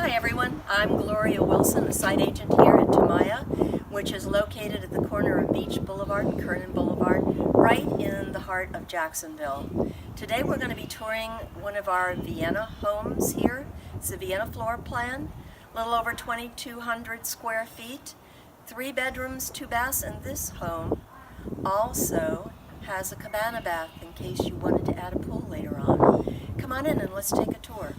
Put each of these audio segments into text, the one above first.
Hi everyone, I'm Gloria Wilson, a site agent here at Tamaya, which is located at the corner of Beach Boulevard and Kernan Boulevard, right in the heart of Jacksonville. Today we're going to be touring one of our Vienna homes here. It's the Vienna floor plan, a little over 2,200 square feet, 3 bedrooms, 2 baths, and this home also has a cabana bath in case you wanted to add a pool later on. Come on in and let's take a tour.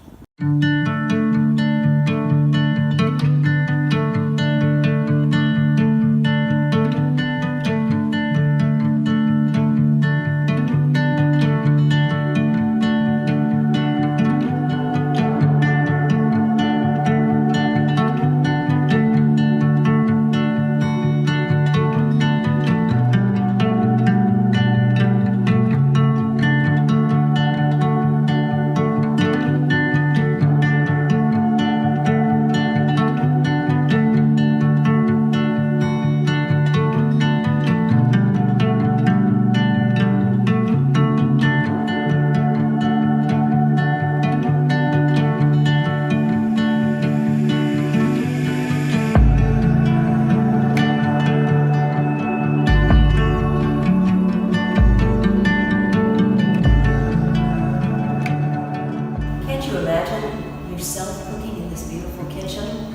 Imagine yourself cooking in this beautiful kitchen.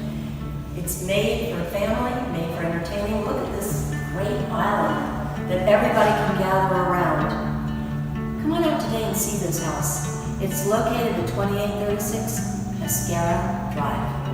It's made for a family, made for entertaining. Look at this great island that everybody can gather around. Come on out today and see this house. It's located at 2836 Pescara Drive.